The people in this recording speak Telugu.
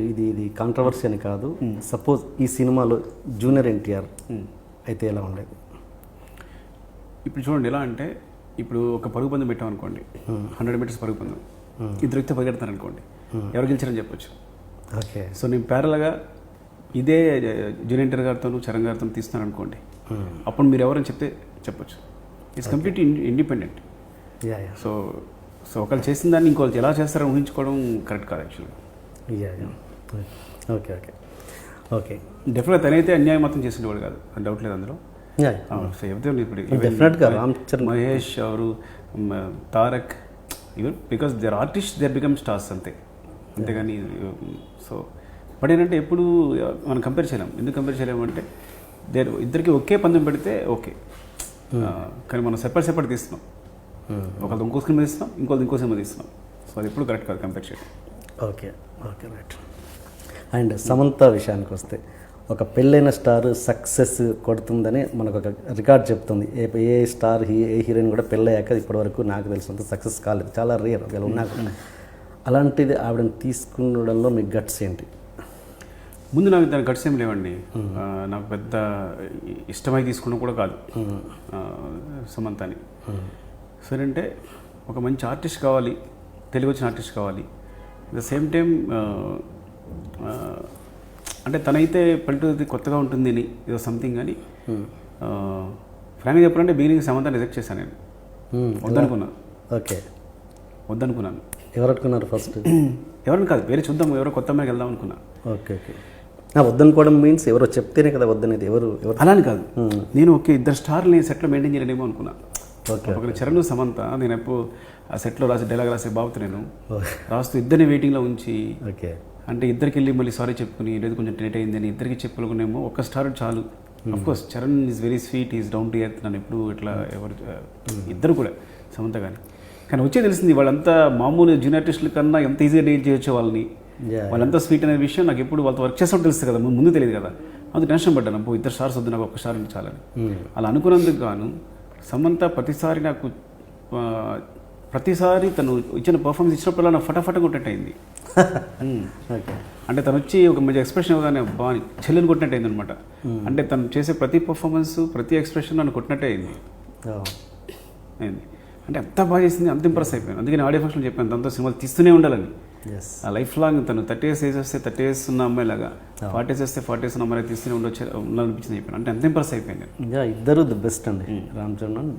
ఇది ఇది కాంట్రవర్సీ అని కాదు, సపోజ్ ఈ సినిమాలో జూనియర్ ఎన్టీఆర్ అయితే ఎలా ఉండేది? ఇప్పుడు చూడండి ఎలా అంటే, ఇప్పుడు ఒక పరుగు పందెం పెట్టాం అనుకోండి, 100 మీటర్స్ పరుగు పందెం, ఇద్దరు వ్యక్తి పరిగెడతారు అనుకోండి, ఎవరు గెలిచారని చెప్పొచ్చు. ఓకే. సో నేను ప్యారల్గా ఇదే జూనియర్ ఎన్టీఆర్ గారితో చరణ్ గారితో తీస్తున్నాను అనుకోండి, అప్పుడు మీరు ఎవరని చెప్తే చెప్పొచ్చు. It's complete independent. Yeah yeah. So ఒకళ్ళు చేసిన దాన్ని ఇంకోళ్ళు ఎలా చేస్తారని ఊహించుకోవడం కరెక్ట్ కాదు యాక్చువల్గా. Yeah yeah. Okay okay okay. డెఫినెట్గా తనైతే అన్యాయం మాత్రం చేసేవాడు కాదు, డౌట్ లేదు అందులో. యా. సో చెప్తే ఇప్పుడు డెఫినెట్గా రామ్ చరణ్, మహేష్ అవరు, Tarak, even because they're artist they're become stars అంతే, అంతేగాని. సో బట్ ఏంటంటే ఎప్పుడు మనం కంపేర్ చేయలేం. ఎందుకు కంపేర్ చేయలేము అంటే, ఇద్దరికి ఒకే పందెం పెడితే ఓకే, కానీ మనం సెపరేట్ తీస్తున్నాం. ఒకళ్ళు ఇంకో సినిమా తీస్తున్నాం, ఇంకో సినిమా తీస్తున్నాం. సో అది ఎప్పుడు కరెక్ట్ కాదు కంపేర్ చేయడం. Okay okay right. And Samantha విషయానికి వస్తే, ఒక పెళ్ళైన స్టార్ సక్సెస్ కొడుతుందని మనకు ఒక రికార్డ్ చెప్తుంది. ఏ స్టార్ ఏ హీరోయిన్ కూడా పెళ్ళయ్యాక ఇప్పటివరకు నాకు తెలిసినంత సక్సెస్ కాలేదు, చాలా రేర్ ఒకవేళ ఉన్నా కూడా. అలాంటిది ఆవిడని తీసుకునడంలో మీ గట్స్ ఏంటి? ముందు నాకు దాని గట్స్ ఏం లేవండి. నాకు పెద్ద ఇష్టమై తీసుకున్న కూడా కాదు సమంతని. సరే అంటే ఒక మంచి ఆర్టిస్ట్ కావాలి, తెలుగు వచ్చిన ఆర్టిస్ట్ కావాలి, అట్ ద సేమ్ టైం అంటే తనైతే పల్లెటూరు కొత్తగా ఉంటుంది అని ఏదో సంథింగ్ అని. ఫ్రాంక్గా చెప్పాలంటే బిగినింగ్ సమంత రిజెక్ట్ చేశాను నేను, వద్దనుకున్నాను. ఓకే. వద్దనుకున్నాను. ఎవరు అనుకున్నారు ఫస్ట్? ఎవరిని కాదు, వేరే చూద్దాం, ఎవరో కొత్త అమ్మాయికి వెళ్దాం అనుకున్నా. Okay okay. వద్దనుకోవడం మీన్స్ ఎవరో చెప్తేనే కదా వద్దనేది. ఎవరు అలా అని కాదు, నేను ఓకే ఇద్దరు స్టార్ని సెట్లో మెయింటైన్ చేయలేమో అనుకున్నా. ఓకే. ఒక చరణ్ సమంత, నేను ఎప్పుడు ఆ సెట్లో డైలాగ్ రాసే బాబుతో నేను రాస్తూ ఇద్దరిని వెయిటింగ్లో ఉంచి, ఓకే, అంటే ఇద్దరికి వెళ్ళి మళ్ళీ సారీ చెప్పుకుని, లేదు కొంచెం లేట్ అయిందని ఇద్దరికి చెప్పుకునేమో ఒక స్టార్ చాలు. Of course Charan is very sweet, is down to earth, నన్ను ఎప్పుడు ఇట్లా ఎవరు ఇద్దరు కూడా సమంత కానీ వచ్చే తెలిసింది వాళ్ళంతా మామూలు జూనియర్ ఆర్టిస్టుల కన్నా ఎంత ఈజీగా డీల్ చేయొచ్చు వాళ్ళని, వాళ్ళంతా స్వీట్ అనే విషయం నాకు ఎప్పుడు వాళ్ళతో వర్క్ చేస్తాం తెలుస్తుంది కదా, ముందు తెలియదు కదా. అందుకు టెన్షన్ పడ్డాను, అప్పుడు ఇద్దరు స్టార్స్ వద్దు, నాకు ఒక స్టార్ చాలని. అలా అనుకున్నందుకు గాను సమంత ప్రతిసారి తను ఇచ్చిన పర్ఫార్మెన్స్ ఇచ్చినప్పుడు నాకు ఫటాఫట కొట్టినట్టు అయింది. అంటే తను వచ్చి ఒక మంచి ఎక్స్ప్రెషన్ ఇవ్వగానే బాగా చెల్లెని కొట్టినట్టు అయింది అనమాట. అంటే తను చేసే ప్రతి పర్ఫార్మెన్స్, ప్రతి ఎక్స్ప్రెషన్ నన్ను కొట్టినట్టే అయింది. అంటే అంత బాగా చేసింది, అంత ఇంప్రెస్ అయిపోయాను. అందుకని ఆడియో ఫంక్షన్ చెప్పాను, తనతో సినిమాలు తీస్తూనే ఉండాలని. ఆ లైఫ్ లాంగ్ తను 30 years వస్తే 30 years ఉన్న అమ్మాయిలాగా, 40 years వస్తే 40 years ఉన్న అమ్మాయి తీస్తూనే ఉండాలనిపించింది చెప్పాను. అంటే అంత ఇంప్రెస్ అయిపోయాను. ఇద్దరు ది బెస్ట్ అండి, రామ్ చరణ్